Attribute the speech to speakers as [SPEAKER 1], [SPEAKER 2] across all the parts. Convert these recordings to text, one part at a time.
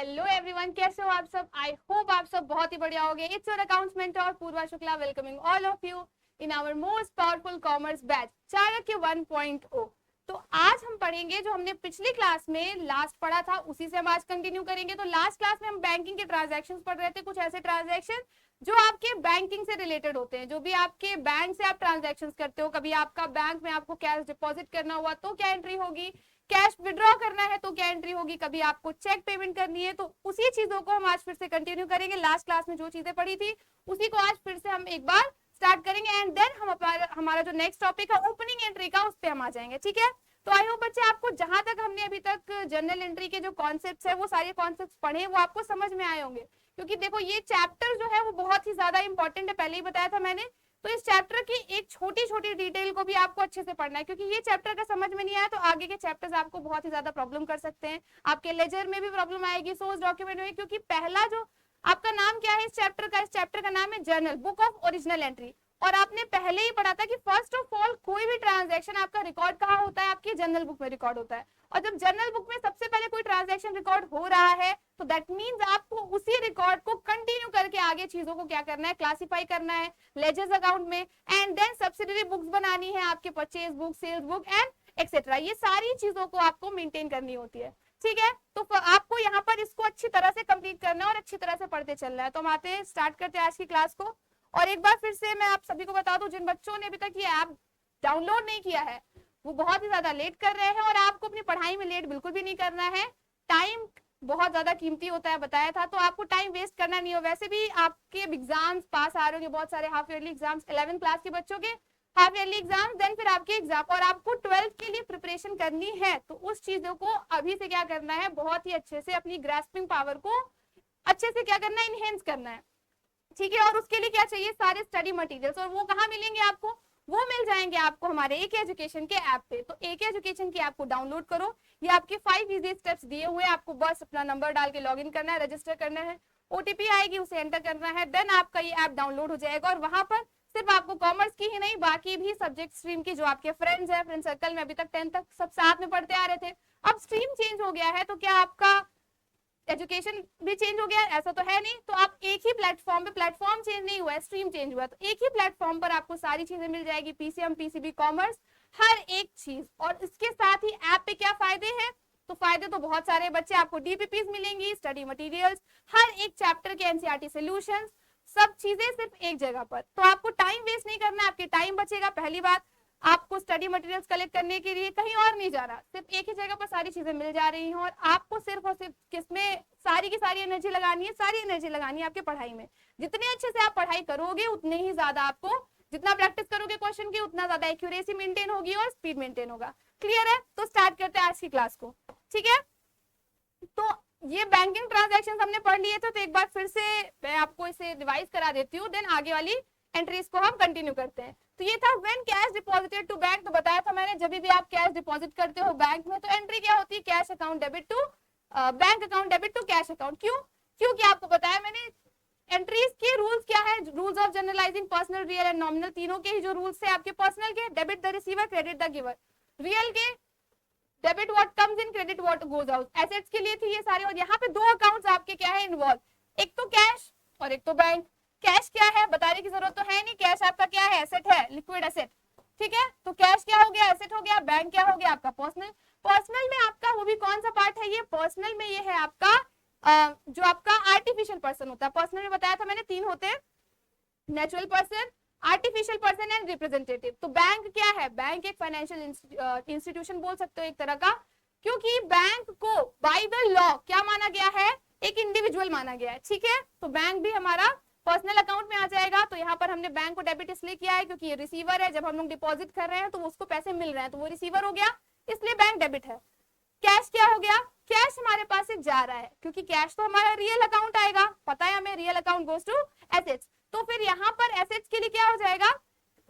[SPEAKER 1] Hello everyone, कैसे हो आप सब। आई होप आप सब बहुत ही बढ़िया होंगे। It's your accounts mentor Purva Shukla welcoming all of you in our most powerful commerce batch Chanakya 1.0। तो आज हम पढ़ेंगे जो हमने पिछली क्लास में लास्ट पढ़ा था, उसी से हम आज कंटिन्यू करेंगे। तो लास्ट क्लास में हम बैंकिंग के ट्रांजैक्शंस पढ़ रहे थे, कुछ ऐसे ट्रांजैक्शन जो आपके बैंकिंग से रिलेटेड होते हैं, जो भी आपके बैंक से आप ट्रांजैक्शंस करते हो। कभी आपका बैंक में आपको कैश डिपॉजिट करना हुआ तो क्या एंट्री होगी, कैश विड्रॉ करना है तो क्या एंट्री होगी, कभी आपको चेक पेमेंट करनी है। तो उसी चीजों को हम आज फिर से कंटिन्यू करेंगे। लास्ट क्लास में जो चीजें पढ़ी थी उसी को आज फिर से हम एक बार स्टार्ट करेंगे एंड देन हम हमारा जो नेक्स्ट टॉपिक है ओपनिंग एंट्री का, उस पर हम आ जाएंगे। ठीक है, तो आई होप बच्चे आपको जहां तक हमने अभी तक जर्नल एंट्री के जो कॉन्सेप्ट्स है वो सारे कॉन्सेप्ट्स पढ़े वो आपको समझ में आए होंगे। क्योंकि देखो ये चैप्टर जो है वो बहुत ही ज्यादा इंपॉर्टेंट है, पहले ही बताया था मैंने। तो इस चैप्टर की एक छोटी छोटी डिटेल को भी आपको अच्छे से पढ़ना है, क्योंकि ये चैप्टर का समझ में नहीं आया तो आगे के चैप्टर्स आपको बहुत ही ज्यादा प्रॉब्लम कर सकते हैं। आपके लेजर में भी प्रॉब्लम आएगी, सोर्स डॉक्यूमेंट में, क्योंकि पहला जो आपका नाम क्या है इस चैप्टर का नाम है journal book of original entry. और आपने पहले ही पढ़ा था कि फर्स्ट ऑफ ऑल कोई भी ट्रांजैक्शन आपका रिकॉर्ड कहाँ होता है, आपकी जर्नल बुक में रिकॉर्ड होता है। और जब जर्नल बुक में सबसे पहले कोई ट्रांजैक्शन रिकॉर्ड हो रहा है तो दैट मींस आपको उसी रिकॉर्ड को कंटिन्यू करके आगे चीजों को क्या करना है, क्लासिफाई करना है लेजर्स अकाउंट में। एंड देन सब्सिडरी बुक्स बनानी है, आपके purchase book, sales book and etcetera. ये सारी चीजों को आपको मेंटेन करनी होती है। ठीक है, तो आपको यहाँ पर इसको अच्छी तरह से कंप्लीट करना है और अच्छी तरह से पढ़ते चलना है। तो हम आते हैं, स्टार्ट करते हैं आज की क्लास को। और एक बार फिर से मैं आप सभी को बता दूं, जिन बच्चों ने अभी तक ये ऐप डाउनलोड नहीं किया है वो बहुत ही ज्यादा लेट कर रहे हैं। और आपको अपनी पढ़ाई में लेट बिल्कुल भी नहीं करना है। टाइम बहुत ज्यादा कीमती होता है, बताया था। तो आपको टाइम वेस्ट करना नहीं हो। वैसे भी आपके एग्जाम्स पास आ रहे होंगे, बहुत सारे half yearly exams 11th class के बच्चों के हाफ ईयरली एग्जाम, देन फिर आपके एग्जाम, और आपको 12th के लिए प्रिपरेशन करनी है। तो उस चीजों को अभी से क्या करना है, बहुत ही अच्छे से अपनी ग्रास्पिंग पावर को अच्छे से क्या करना है, इनहेंस करना है। ठीक है, और उसके लिए क्या चाहिए, सारे स्टडी मटेरियल्स। और वो कहाँ मिलेंगे आपको, वो मिल जाएंगे आपको हमारे एक एजुकेशन के ऐप पे। तो एक एजुकेशन की ऐप को डाउनलोड करो। ये आपके 5 इजी स्टेप्स दिए हुए हैं, आपको बस अपना नंबर डाल के लॉगिन करना है, रजिस्टर करना है, ओटीपी आएगी उसे एंटर करना है, देन आपका ये ऐप डाउनलोड हो जाएगा। और वहां पर सिर्फ आपको कॉमर्स की ही नहीं, बाकी भी सब्जेक्ट स्ट्रीम की जो आपके फ्रेंड्स हैं, फ्रेंड सर्कल में अभी तक 10th तक सब साथ में पढ़ते आ रहे थे, अब स्ट्रीम चेंज हो गया है तो क्या आपका एजुकेशन भी चेंज हो गया, ऐसा तो है नहीं। तो आप एक ही प्लेटफॉर्म पे, प्लेटफॉर्म चेंज नहीं हुआ है, स्ट्रीम चेंज हुआ है, तो एक ही प्लेटफॉर्म पर आपको सारी चीजें मिल जाएगी, पीसीएम, पीसीबी, कॉमर्स, हर एक चीज। और इसके साथ ही ऐप पे क्या फायदे हैं, तो फायदे तो बहुत सारे बच्चे, आपको डीपीपीज मिलेंगी, स्टडी मटेरियल्स, हर एक चैप्टर के एनसीईआरटी सॉल्यूशंस, सब चीजें सिर्फ एक जगह पर। तो आपको टाइम वेस्ट नहीं करना है, आपके टाइम बचेगा। पहली बात, आपको स्टडी मटेरियल्स कलेक्ट करने के लिए कहीं और नहीं जाना, सिर्फ एक ही जगह पर सारी चीजें मिल जा रही हैं। और आपको सिर्फ और सिर्फ किसमें सारी की सारी एनर्जी लगानी है, सारी एनर्जी लगानी है आपकी पढ़ाई में। जितने अच्छे से आप पढ़ाई करोगे उतने ही ज्यादा आपको, जितना प्रैक्टिस करोगे क्वेश्चन की, उतना ज्यादा एक्यूरेसी मेंटेन होगी और स्पीड मेंटेन होगा। क्लियर है, तो स्टार्ट करते हैं आज की क्लास को। ठीक है, तो ये बैंकिंग ट्रांजैक्शन हमने पढ़ लिए थे, तो एक बार फिर से मैं आपको इसे रिवाइज करा देती हूँ, देन आगे वाली एंट्रीज को हम कंटिन्यू करते हैं। तो ये था when cash deposited to bank. तो बताया था मैंने, जब भी आप कैश डिपॉजिट करते हो बैंक में तो एंट्री क्या होती है, cash account debit to bank account debit to cash account. क्यों, क्योंकि आपको बताया मैंने एंट्रीज के रूल्स क्या है, rules of generalising personal, real and nominal, तीनों के ही जो रूल्स है आपके। पर्सनल के debit the receiver, credit the giver. Real के debit what comes in, credit what goes out. Assets के लिए थी ये सारे। और यहाँ पे दो अकाउंट्स आपके क्या है इन्वॉल्व, एक तो कैश और एक तो बैंक। कैश क्या है बताने की जरूरत तो है नहीं, कैश आपका क्या है, एसेट है, लिक्विड एसेट। ठीक है, तो कैश क्या हो गया, एसेट हो गया। बैंक क्या हो गया आपका, पर्सनल। पर्सनल में आपका वो भी कौन सा पार्ट है, ये पर्सनल में ये है आपका जो आपका आर्टिफिशियल पर्सन होता है। पर्सनल में बताया था मैंने 3 होते हैं, natural person, artificial person and representative. तो बैंक क्या है, बैंक एक फाइनेंशियल इंस्टीट्यूशन बोल सकते हो एक तरह का, क्योंकि बैंक को बाय द लॉ क्या माना गया है, एक इंडिविजुअल माना गया है। ठीक है, तो बैंक भी हमारा पर्सनल अकाउंट में आ जाएगा। तो यहाँ पर हमने बैंक को डेबिट इसलिए किया है क्योंकि ये रिसीवर है, जब हम लोग डिपॉजिट कर रहे हैं तो उसको पैसे मिल रहे हैं, तो वो रिसीवर हो गया, इसलिए बैंक डेबिट है। कैश क्या हो गया, कैश हमारे पास से जा रहा है, क्योंकि कैश तो हमारा रियल अकाउंट आएगा, पता है हमें, real account goes to assets. तो फिर यहाँ पर एसेट्स के लिए क्या हो जाएगा,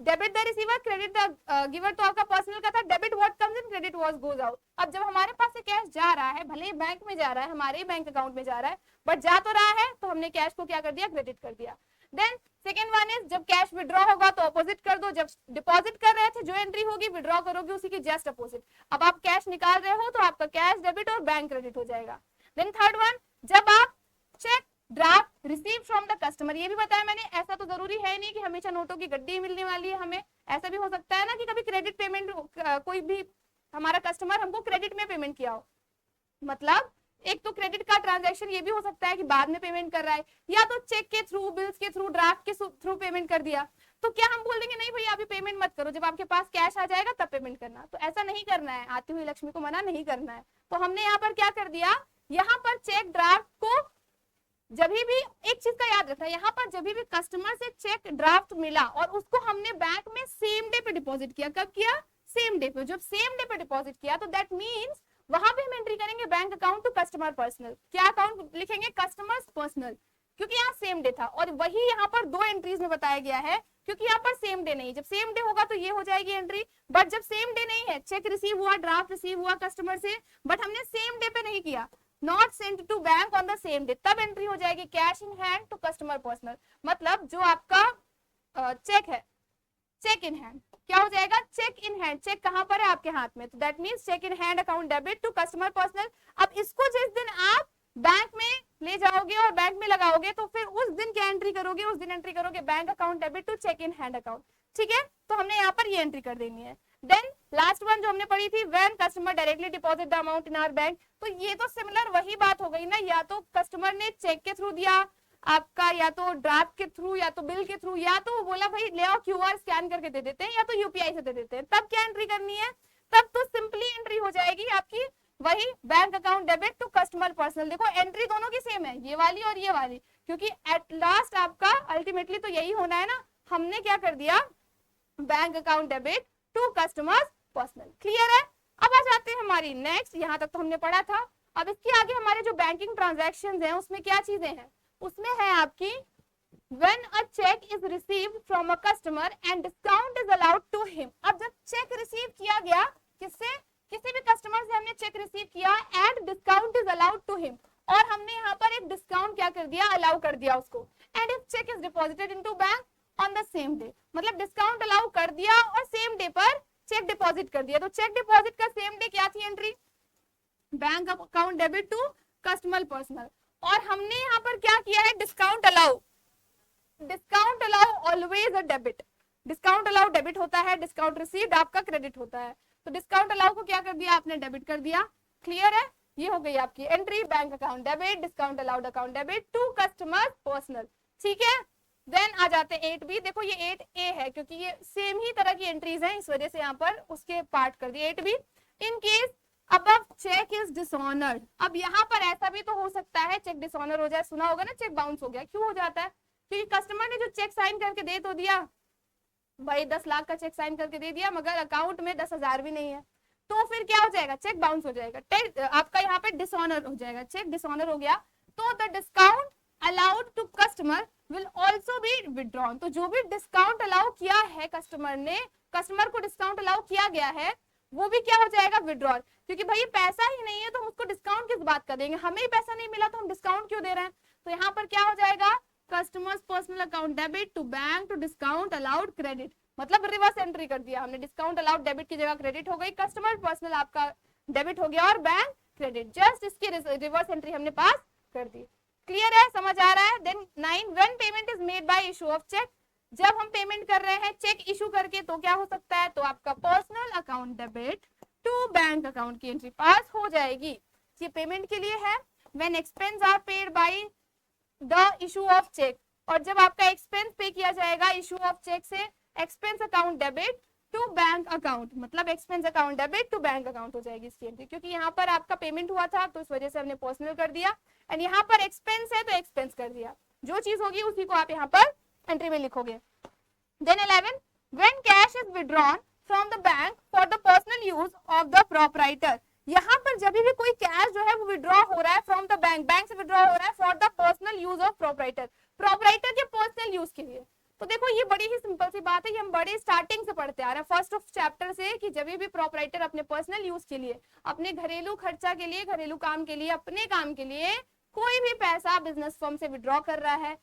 [SPEAKER 1] debit the receiver, credit the giver. तो आपका पर्सनल का था debit what comes in, credit what goes out. अब जब हमारे पास से कैश जा रहा है, भले ही बैंक में जा रहा है, हमारे बैंक अकाउंट में जा रहा है, बट जा तो रहा है, तो हमने कैश को क्या कर दिया, क्रेडिट कर दिया। देन सेकेंड वन इज, जब कैश विड्रॉ होगा तो अपोजिट कर दो। जब डिपॉजिट कर रहे थे जो एंट्री होगी, विड्रॉ करोगे उसी की जस्ट अपोजिट। अब आप कैश निकाल रहे हो तो आपका कैश डेबिट और बैंक क्रेडिट हो जाएगा। देन थर्ड वन, जब आप cheque draft receive from the customer, ये भी बताया मैंने, ऐसा तो जरूरी है नहीं कि हमेशा नोटों की गड्डी मिलने वाली है हमें, ऐसा भी हो सकता है ना कि कभी क्रेडिट पेमेंट, कोई भी हमारा कस्टमर हमको क्रेडिट में पेमेंट किया हो, मतलब एक तो क्रेडिट का ट्रांजैक्शन ये भी हो सकता है कि बाद में पेमेंट कर रहा है, या तो चेक के थ्रू, बिल्स के थ्रू, ड्राफ्ट के थ्रू पेमेंट कर दिया, तो क्या हम बोल देंगे नहीं भैया अभी पेमेंट मत करो, जब आपके पास कैश आ जाएगा तब पेमेंट करना? तो ऐसा नहीं करना है, आती हुई लक्ष्मी को मना नहीं करना है। तो हमने यहाँ पर क्या कर दिया, यहाँ पर चेक ड्राफ्ट को जब भी, एक चीज का याद रखना, यहाँ पर जब भी कस्टमर से चेक ड्राफ्ट मिला और उसको हमने बैंक में सेम डे पे डिपॉजिट किया, कब किया? सेम डे पे। जब सेम डे पे डिपॉजिट किया तो दैट मीन्स वहां पे हम एंट्री करेंगे bank account to customer personal. क्या अकाउंट लिखेंगे? कस्टमर पर्सनल, क्योंकि यहाँ सेम डे था। और वही यहाँ पर दो एंट्रीज में बताया गया है, क्योंकि यहाँ पर सेम डे नहीं, जब सेम डे होगा तो ये हो जाएगी एंट्री, बट जब सेम डे नहीं है, चेक रिसीव हुआ, ड्राफ्ट रिसीव हुआ कस्टमर से, बट हमने सेम डे पे नहीं किया, not sent to bank on the same day, तब एंट्री हो जाएगी cash in hand to customer personal. मतलब जो आपका चेक है, चेक इन हैंड क्या हो जाएगा? Check in hand. चेक कहां पर है? आपके हाथ में, तो that means cheque in hand account debit to customer personal. अब इसको जिस दिन आप बैंक में ले जाओगे और बैंक में लगाओगे तो फिर उस दिन क्या एंट्री करोगे? उस दिन एंट्री करोगे bank account debit to cheque in hand account. ठीक है, तो हमने यहाँ पर ये एंट्री कर देनी है। देन लास्ट वन जो हमने पढ़ी थी, when customer directly deposit the amount in our bank, तो ये तो सिमिलर वही बात हो गई ना, या तो कस्टमर ने चेक के थ्रू दिया आपका, या तो ड्राफ्ट के थ्रू, या तो बिल के थ्रू, या तो वो बोला भाई ले आओ क्यूआर स्कैन करके दे देते हैं, या तो यूपीआई से दे देते हैं, तब क्या एंट्री करनी है? तब तो सिंपली एंट्री हो जाएगी आपकी वही bank account debit to customer personal. देखो एंट्री दोनों की सेम है, ये वाली और ये वाली, क्योंकि एट लास्ट आपका अल्टीमेटली तो यही होना है ना। हमने क्या कर दिया? Bank account debit to customer personal. Clear है? अब आ जाते हैं हमारी नेक्स्ट, यहां तक तो हमने पढ़ा था। अब इसके आगे हमारे जो बैंकिंग ट्रांजैक्शंस हैं उसमें क्या चीजें हैं? उसमें है आपकी when a check is received from a customer and discount is allowed to him। अब जब चेक रिसीव किया गया, किससे? किसी भी कस्टमर से हमने चेक रिसीव किया and discount is allowed to him, और हमने यहाँ पर एक डिस्काउंट क्या कर दिया? अलाउ कर दिया उसको। And if cheque is deposited into bank on the same day, मतलब डिस्काउंट अलाउ कर दिया और सेम डे पर चेक डिपॉजिट कर दिया। तो चेक डिपॉजिट का सेम डे क्या थी entry? Bank account debit to customer personal. और हमने यहाँ पर क्या किया है? Discount allow. Discount allow always a debit, discount allow debit होता है, डिस्काउंट रिसीव्ड आपका क्रेडिट होता है। तो डिस्काउंट अलाउ को क्या कर दिया आपने? डेबिट कर दिया। क्लियर है? ये हो गई आपकी entry, bank account debit, discount allowed account debit to customer personal. ठीक है, देन आ जाते हैं 8B। देखो ये 8A है, क्योंकि ये सेम ही तरह की एंट्रीज हैं, इस वजह से यहाँ पर उसके पार्ट कर दिए 8B। In case above check is dishonored, अब यहाँ पर ऐसा भी तो हो सकता है चेक डिसऑनर हो जाए। सुना होगा ना चेक बाउंस हो गया, क्यों हो जाता है? क्योंकि कस्टमर ने जो चेक साइन करके दे तो दिया भाई, 10 लाख का चेक साइन करके दे दिया, मगर अकाउंट में 10,000 भी नहीं है, तो फिर क्या हो जाएगा? चेक बाउंस हो जाएगा, आपका यहाँ पे डिसऑनर हो जाएगा, चेक डिसऑनर हो गया। तो the discount allowed to customer will also be withdrawn. तो जो भी डिस्काउंट अलाउ किया है कस्टमर ने, कस्टमर को डिस्काउंट अलाउ किया गया है, वो भी क्या हो जाएगा? विड्रॉल। क्योंकि भाई पैसा ही नहीं है तो हम उसको डिस्काउंट किस बात का देंगे? हमें ही पैसा नहीं मिला तो हम डिस्काउंट क्यों दे रहे हैं? तो यहाँ पर क्या हो जाएगा? Customers personal account debit to bank to discount allowed credit, मतलब रिवर्स एंट्री कर दिया हमने। डिस्काउंट अलाउड डेबिट की जगह क्रेडिट हो गई, कस्टमर पर्सनल आपका डेबिट हो गया और बैंक क्रेडिट, जस्ट इसकी रिवर्स एंट्री हमने पास कर दी। क्लियर है? समझ आ रहा है? Then 9 when payment is made by issue of cheque, जब हम पेमेंट कर रहे हैं चेक इशू करके तो क्या हो सकता है? तो आपका personal account debit to bank account की एंट्री पास हो जाएगी। ये पेमेंट के लिए है। When expense are paid by the issue of cheque, और जब आपका एक्सपेंस पे किया जाएगा इशू ऑफ चेक से, expense account debit to bank account, मतलब expense account debit to bank account हो जाएगी इसकी एंट्री, क्योंकि यहाँ पर आपका पेमेंट हुआ था तो इस वजह से हमने पर्सनल कर दिया, एंड यहाँ पर एक्सपेंस है तो एक्सपेंस कर दिया। जो चीज होगी उसी को आप यहाँ पर एंट्री में लिखोगे। Then 11 when cash is withdrawn from the bank for the personal use of the proprietor, यहाँ पर जब भी कोई कैश जो है वो विड्रॉ हो रहा है फ्रॉम द बैंक, बैंक से विड्रॉ हो रहा है for the personal use of proprietor, proprietor के पर्सनल यूज के लिए। तो देखो ये बड़ी ही सिंपल सी बात है, ये हम बड़े स्टार्टिंग से पढ़ते आ रहे हैं, फर्स्ट ऑफ चैप्टर से, कि जब भी प्रोपराइटर अपने पर्सनल यूज के लिए, अपने घरेलू खर्चा के लिए, घरेलू काम के लिए, अपने काम के लिए कोई भी पैसा बिजनेस फर्म से विड्रॉ कर रहा है,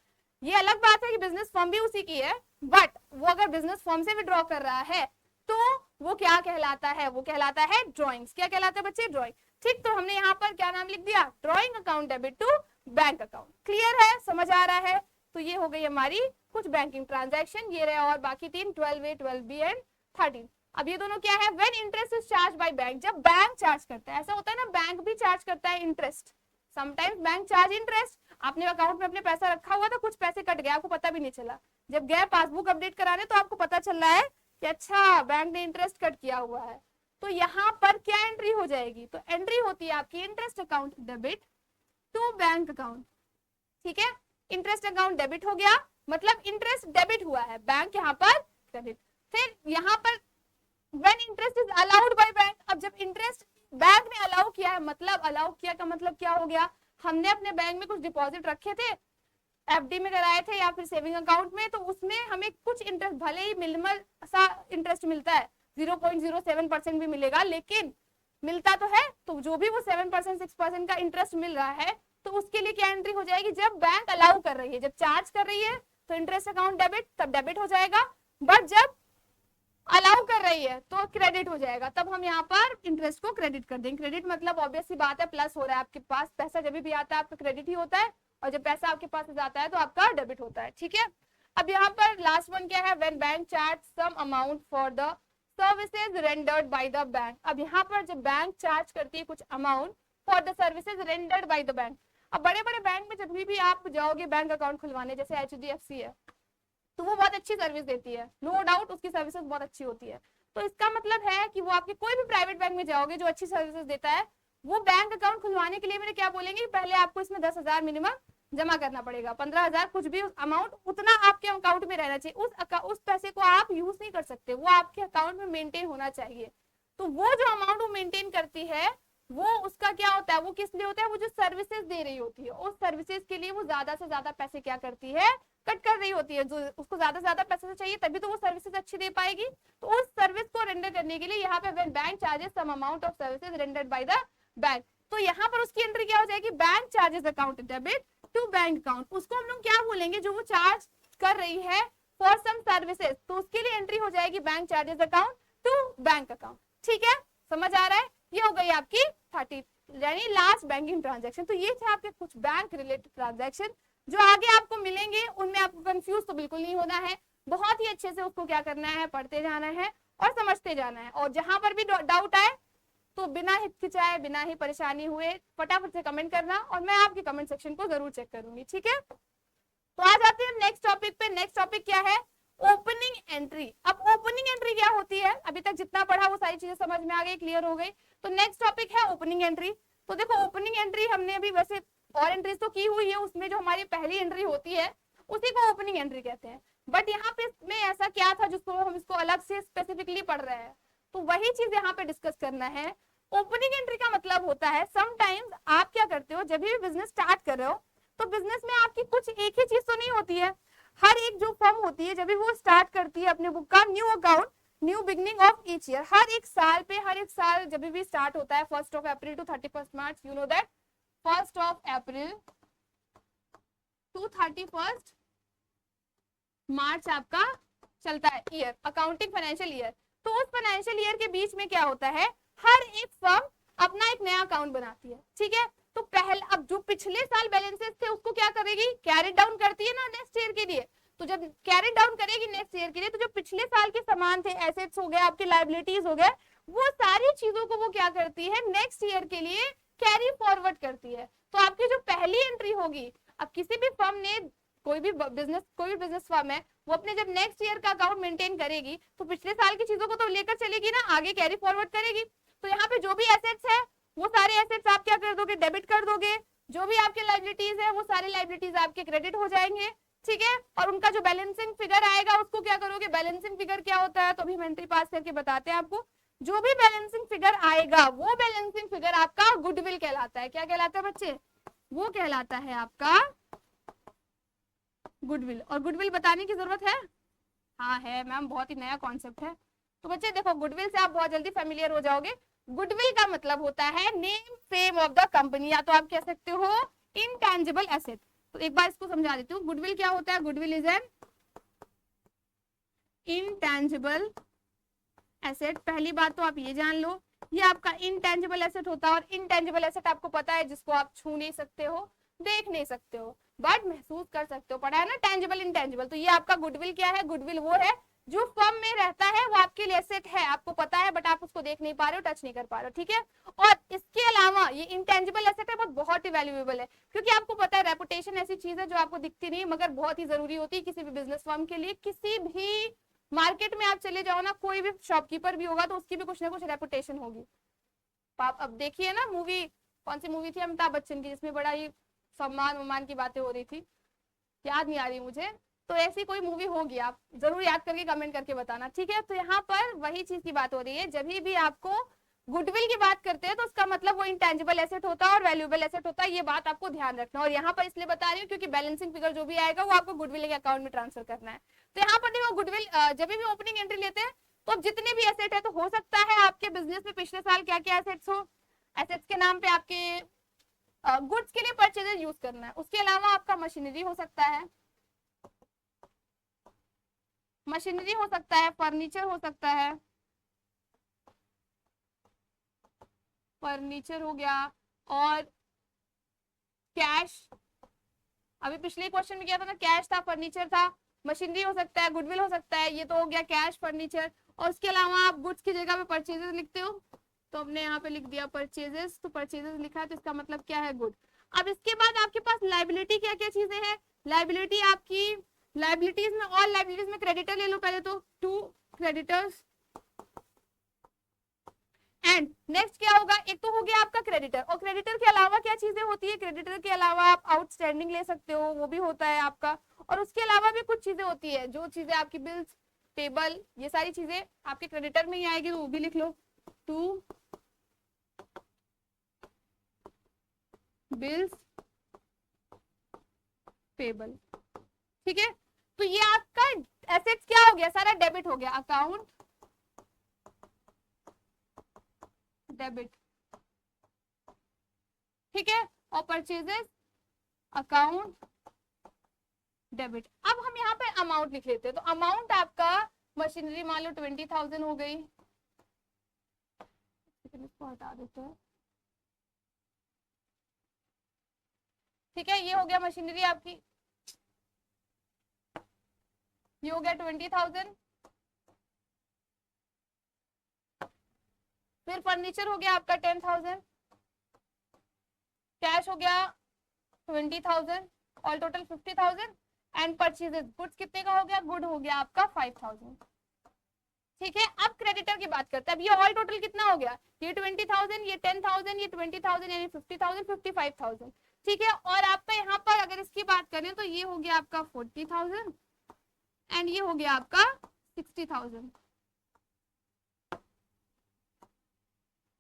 [SPEAKER 1] ये अलग बात है कि बिजनेस फर्म भी उसी की है, बट वो अगर बिजनेस फर्म से विड्रॉ कर रहा है तो वो क्या कहलाता है? वो कहलाता है ड्रॉइंग्स। क्या कहलाता है बच्चे? ड्रॉइंग। ठीक, तो हमने यहाँ पर क्या नाम लिख दिया, drawing account debit to bank account. Clear है, समझ आ रहा है? तो ये हो गई हमारी कुछ बैंकिंग ट्रांजैक्शन, ये रहे और बाकी 3 12A 12B एंड 13। अब ये दोनों क्या है, when interest is charge by bank, जब बैंक चार्ज करता है, ऐसा होता है ना बैंक भी चार्ज करता है interest, sometimes bank charge interest. आपने अकाउंट में अपने पैसा रखा हुआ था, कुछ पैसे कट गए, आपको पता भी नहीं चला, जब गए पासबुक अपडेट कराने तो आपको पता चल रहा है कि अच्छा बैंक ने इंटरेस्ट कट किया हुआ है। तो यहाँ पर क्या एंट्री हो जाएगी, तो एंट्री होती है आपकी interest account debit to bank account. ठीक है, इंटरेस्ट अकाउंट डेबिट हो गया, मतलब इंटरेस्ट डेबिट हुआ है, बैंक यहाँ पर क्रेडिट। फिर यहाँ पर when interest is allowed by bank, अब जब इंटरेस्ट बैंक ने अलाउ किया है, मतलब अलाउ किया का मतलब क्या हो गया, हमने अपने बैंक में कुछ डिपॉजिट रखे थे, एफडी में कराए थे या फिर सेविंग अकाउंट में, तो उसमें हमें कुछ इंटरेस्ट, भले ही मिनिमल सा इंटरेस्ट मिलता है, 0.07% भी मिलेगा, लेकिन मिलता तो है, तो जो भी वो 7% 6% का इंटरेस्ट मिल रहा है, तो उसके लिए क्या एंट्री हो जाएगी, जब बैंक अलाउ कर रही है, जब चार्ज कर रही है तो इंटरेस्ट अकाउंट डेबिट, तब डेबिट हो जाएगा, बट जब अलाउ कर रही है तो क्रेडिट हो जाएगा, तब हम यहाँ पर इंटरेस्ट को क्रेडिट कर देंगे। क्रेडिट मतलब ऑब्वियस सी बात है, प्लस हो रहा है आपके पास, पैसा जब भी आता है आपका क्रेडिट ही होता है, और जब पैसा आपके पास जाता है तो आपका डेबिट होता है। ठीक है, अब यहाँ पर लास्ट वन क्या है, when bank charge some amount for the services rendered by the bank. अब यहाँ पर जब बैंक चार्ज करती है कुछ amount for the services rendered by the bank. अब बड़े बड़े बैंक में जब भी आप जाओगे बैंक अकाउंट खुलवाने, जैसे HDFC है, तो वो बहुत अच्छी सर्विस देती है, नो डाउट उसकी सर्विसेज बहुत अच्छी होती है। तो इसका मतलब है कि वो आपके कोई भी प्राइवेट बैंक में जाओगे जो अच्छी सर्विसेज देता है, वो बैंक अकाउंट खुलवाने के लिए मेरे क्या बोलेंगे, पहले आपको इसमें 10,000 मिनिमम जमा करना पड़ेगा, 15,000 कुछ भी अमाउंट, उतना आपके अकाउंट में रहना चाहिए, उस पैसे को आप यूज नहीं कर सकते, वो आपके अकाउंट में मेंटेन होना चाहिए। तो वो जो अमाउंट वो मेंटेन करती है, वो उसका क्या होता है, वो किस लिए होता है, वो जो सर्विसेज दे रही होती है, उस सर्विसेज के लिए वो ज्यादा से ज्यादा पैसे क्या करती है, कट कर रही होती है, जो उसको ज्यादा से ज्यादा पैसे चाहिए तभी तो वो सर्विसेज अच्छी दे पाएगी। तो उस सर्विस को रेंडर करने के लिए यहाँ पे when bank charges some amount of services rendered by the bank, तो यहाँ पर उसकी एंट्री क्या हो जाएगी, bank charges account debit to bank account. उसको हम लोग क्या बोलेंगे, जो वो चार्ज कर रही है फॉर सम सर्विसेज, तो उसके लिए एंट्री हो जाएगी bank charges account to bank account. ठीक है, समझ आ रहा है? ये हो गई आपकी 30 यानी लास्ट बैंकिंग ट्रांजैक्शन। तो ये थे आपके कुछ बैंक रिलेटेड ट्रांजैक्शन, जो आगे आपको मिलेंगे, उनमें आपको कंफ्यूज तो बिल्कुल नहीं होना है, बहुत ही अच्छे से उसको क्या करना है, पढ़ते जाना है और समझते जाना है। और जहां पर भी डाउट आए तो बिना हिचकिचाए, बिना ही परेशानी हुए फटाफट से कमेंट करना, और मैं आपके कमेंट सेक्शन को जरूर चेक करूंगी। ठीक है, तो आ जाते हैं नेक्स्ट टॉपिक पे। नेक्स्ट टॉपिक क्या है, ओपनिंग एंट्री। अब ओपनिंग एंट्री क्या होती है, अभी तक जितना पढ़ा वो सारी चीजें समझ में आ गई, क्लियर हो गई। तो नेक्स्ट टॉपिक है ओपनिंग एंट्री। तो देखो ओपनिंग एंट्री हमने अभी वैसे और एंट्रीज तो की हुई है, उसमें जो हमारी पहली एंट्री होती है उसी को ओपनिंग एंट्री कहते हैं, बट यहाँ पे में ऐसा क्या था जिसको हम इसको अलग से स्पेसिफिकली पढ़ रहे हैं, तो वही चीज यहाँ पे डिस्कस करना है। ओपनिंग एंट्री का मतलब होता है, समटाइम्स आप क्या करते हो, जब भी बिजनेस स्टार्ट कर रहे हो तो बिजनेस में आपकी कुछ एक ही चीज तो नहीं होती है। हर एक जो फर्म होती है जब भी वो स्टार्ट करती है अपने बुक का new account, new beginning of each year, हर एक साल पे, हर एक साल जब भी स्टार्ट होता है 1 April to 31 March, you know that 1 April to 31 March आपका चलता है ईयर, अकाउंटिंग फाइनेंशियल ईयर। तो उस फाइनेंशियल ईयर के बीच में क्या होता है, हर एक फर्म अपना एक नया अकाउंट बनाती है। ठीक है, तो पहले अब जो पिछले साल बैलेंसेस थे उसको क्या करेगी, कैरी डाउन करती है ना नेक्स्ट ईयर के लिए। तो जब कैरी डाउन करेगी नेक्स्ट ईयर के लिए, तो जो पिछले साल के सामान थे, एसेट्स हो गए, आपके लायबिलिटीज हो गए, वो सारी चीजों को वो क्या करती है, नेक्स्ट ईयर के लिए कैरी फॉरवर्ड करती है। तो आपकी जो पहली एंट्री होगी, अब किसी भी फर्म ने कोई भी बिजनेस फर्म है, वो अपने जब नेक्स्ट ईयर का अकाउंट मेंटेन करेगी तो पिछले साल की चीजों को तो लेकर चलेगी ना, आगे कैरी फॉरवर्ड करेगी। तो यहाँ पे जो भी एसेट्स है वो सारे एसेट्स आप क्या कर दोगे, डेबिट कर दोगे, जो भी आपके लायबिलिटीज है वो सारी लायबिलिटीज आपके क्रेडिट हो जाएंगे। ठीक है, और उनका जो बैलेंसिंग फिगर आएगा उसको क्या करोगे, बैलेंसिंग फिगर क्या होता है तो अभी हम एंट्री पास करके बताते हैं आपको। जो भी बैलेंसिंग फिगर आएगा वो बैलेंसिंग फिगर आपका गुडविल कहलाता है। क्या कहलाता है बच्चे, वो कहलाता है आपका गुडविल। और गुडविल बताने की जरूरत है, हाँ है मैम, बहुत ही नया कॉन्सेप्ट है। तो बच्चे देखो, गुडविल से आप बहुत जल्दी फेमिलियर हो जाओगे। गुडविल का मतलब होता है name fame of the company, या तो आप कह सकते हो इनटैंजिबल एसेट। तो एक बार इसको समझा देती हूँ, गुडविल क्या होता है, goodwill is an intangible asset. पहली बात तो आप ये जान लो ये आपका इनटेंजिबल एसेट होता है। और इनटेंजिबल एसेट आपको पता है जिसको आप छू नहीं सकते हो, देख नहीं सकते हो, बट महसूस कर सकते हो। पढ़ा है ना टेंजिबल इंटेंजिबल। तो ये आपका गुडविल क्या है? गुडविल वो है जो फर्म में रहता है, वो आपके लिए एसेट है, आपको पता है, बट आप उसको देख नहीं पा रहे हो, टच नहीं कर पा रहे हो, ठीक है। और इसके अलावा ये इंटेंजिबल एसेट है, बहुत ही वैल्यूएबल है, क्योंकि आपको पता है रेपुटेशन ऐसी चीज है जो आपको दिखती नहीं मगर बहुत ही जरूरी होती है किसी भी बिजनेस फर्म के लिए। किसी भी मार्केट में आप चले जाओ ना, कोई भी शॉपकीपर भी होगा तो उसकी भी कुछ ना कुछ रेपुटेशन होगी। आप अब देखिए ना मूवी, कौन सी मूवी थी अमिताभ बच्चन की जिसमें बड़ा ही सम्मान उम्मान की बातें हो रही थी, याद नहीं आ रही मुझे। तो ऐसी कोई मूवी होगी, आप जरूर याद करके कमेंट करके बताना, ठीक है। तो यहाँ पर वही चीज की बात हो रही है, जब भी आपको गुडविल की बात करते हैं तो उसका मतलब वो इंटेंजिबल एसेट होता है और वैल्यूएबल एसेट होता है, ये बात आपको ध्यान रखना। और यहाँ पर इसलिए बता रही हूँ क्योंकि बैलेंसिंग फिगर जो भी आएगा वो आपको गुडविल के अकाउंट में ट्रांसफर करना है। तो यहाँ पर देखो गुडविल जब भी ओपनिंग एंट्री लेते हैं तो अब जितने भी एसेट है, तो हो सकता है आपके बिजनेस में पिछले साल क्या क्या एसेट्स हो, एसेट्स के नाम पे आपके गुड्स के लिए परचेजेस यूज करना है। उसके अलावा आपका मशीनरी हो सकता है, मशीनरी हो सकता है, फर्नीचर हो सकता है, फर्नीचर हो गया, और कैश, अभी पिछले क्वेश्चन में क्या था ना, कैश था, फर्नीचर था, मशीनरी हो सकता है, गुडविल हो सकता है, ये तो हो गया कैश फर्नीचर। और उसके अलावा आप गुड्स की जगह पे परचेजेस लिखते हो, तो हमने यहाँ पे लिख दिया परचेजेस, तो परचेजेस लिखा है तो इसका मतलब क्या है? गुड। अब इसके बाद आपके पास लाइबिलिटी क्या क्या चीजें हैं? लाइबिलिटी आपकी, लाइबिलिटीज में, ऑल लाइबिलिटीज में क्रेडिटर ले लो पहले तो, 2 क्रेडिटर्स। एंड नेक्स्ट क्या होगा? एक तो हो गया आपका क्रेडिटर, और क्रेडिटर के अलावा क्या चीजें होती है? क्रेडिटर के अलावा आप आउटस्टैंडिंग ले सकते हो, वो भी होता है आपका। और उसके अलावा भी कुछ चीजें होती है, जो चीजें आपकी बिल्स, पेबल, ये सारी चीजें आपके क्रेडिटर में ही आएगी, तो वो भी लिख लो, 2 बिल्स पेबल, ठीक है। तो ये आपका एसेट्स क्या हो गया? सारा डेबिट हो गया, अकाउंट डेबिट, ठीक है। और परचेजेस अकाउंट डेबिट। अब हम यहाँ पे अमाउंट लिख लेते हैं, तो अमाउंट आपका मशीनरी मान लो 20,000 हो गई, इसको हटा देते हैं, ठीक है। ये हो गया मशीनरी आपकी, ये हो गया 20,000। फिर फर्नीचर हो गया आपका 10,000, कैश हो गया 20,000, all total 50,000। And purchases goods कितने का हो गया? गुड हो गया आपका 5,000, ठीक है। अब क्रेडिटर की बात करते हैं। अब ये ऑल टोटल कितना हो गया? ये 20,000, ये 10,000, ये 20,000, यानी 50,000, 55,000, ठीक है। और आपका यहाँ पर अगर इसकी बात करें तो ये हो गया आपका 40,000 एंड ये हो गया आपका 60,000।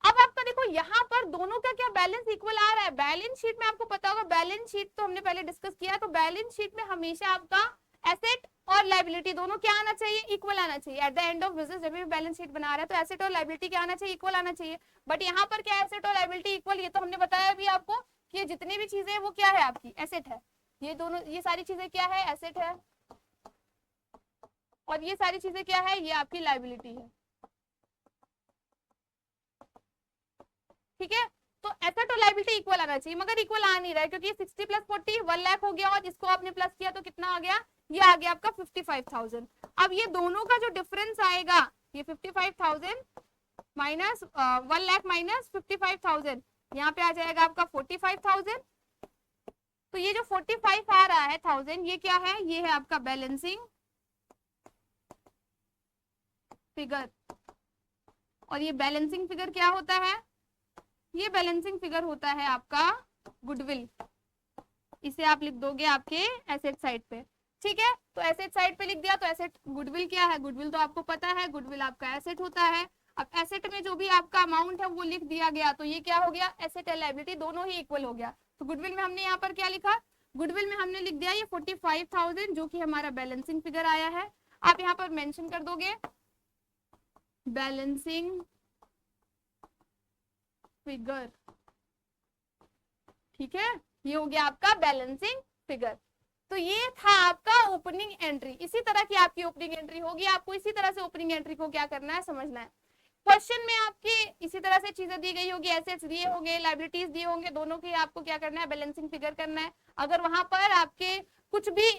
[SPEAKER 1] अब आपका देखो यहाँ पर दोनों का क्या बैलेंस इक्वल आ रहा है? बैलेंस शीट में आपको पता होगा, बैलेंस शीट तो हमने पहले डिस्कस किया, तो बैलेंस शीट में हमेशा आपका एसेट और लाइबिलिटी दोनों क्या आना चाहिए? इक्वल आना चाहिए। At the end of business जब भी बैलेंस शीट बना रहा है तो एसेट और लाइबिलिटी क्या आना चाहिए? इक्वल आना चाहिए। बट यहाँ पर क्या एसेट और लाइबिलिटी इक्वल? ये तो हमने बताया अभी आपको कि जितनी भी चीजें है वो क्या है? आपकी एसेट है। ये दोनों, ये सारी चीजें क्या है? एसेट है। और ये सारी चीजें क्या है? ये आपकी लाइबिलिटी है, ठीक है। तो एसेट और लाइबिलिटी इक्वल आना चाहिए, मगर इक्वल आ नहीं रहा है क्योंकि 60 प्लस 40 1 लाख हो गया, और इसको आपने प्लस किया तो कितना आ गया? ये आ गया आपका 55,000। अब ये दोनों का जो डिफरेंस आएगा, ये 55,000 माइनस 1 लाख माइनस 55,000, यहाँ पे आ जाएगा आपका 45,000। तो ये जो 45 आ रहा है 1000, ये क्या है? ये है आपका बैलेंसिंग फिगर। और ये बैलेंसिंग फिगर क्या होता है? ये बैलेंसिंग फिगर होता है आपका गुडविल। इसे आप लिख दोगे आपके एसेट साइड पे, ठीक है। तो एसेट साइड पे लिख दिया, तो एसेट, गुडविल क्या है? गुडविल तो आपको पता है, गुडविल आपका एसेट होता है। अब एसेट में जो भी आपका अमाउंट है वो लिख दिया गया, तो ये क्या हो गया? एसेट एंड लायबिलिटी दोनों ही इक्वल हो गया। तो गुडविल में हमने यहाँ पर क्या लिखा? गुडविल में हमने लिख दिया ये 45,000 जो कि हमारा बैलेंसिंग फिगर आया है। आप यहाँ पर मेंशन कर दोगे बैलेंसिंग फिगर, ठीक है। ये हो गया आपका बैलेंसिंग फिगर। तो ये था आपका ओपनिंग एंट्री। इसी तरह की आपकी ओपनिंग एंट्री होगी, आपको इसी तरह से ओपनिंग एंट्री को क्या करना है? समझना है। क्वेश्चन में आपके इसी तरह से चीजें दी गई होगी, एसेट्स दिए होंगे, लाइबिलिटीज दिए होंगे, दोनों की आपको क्या करना है, बैलेंसिंग फिगर करना है। अगर वहां पर आपके कुछ भी,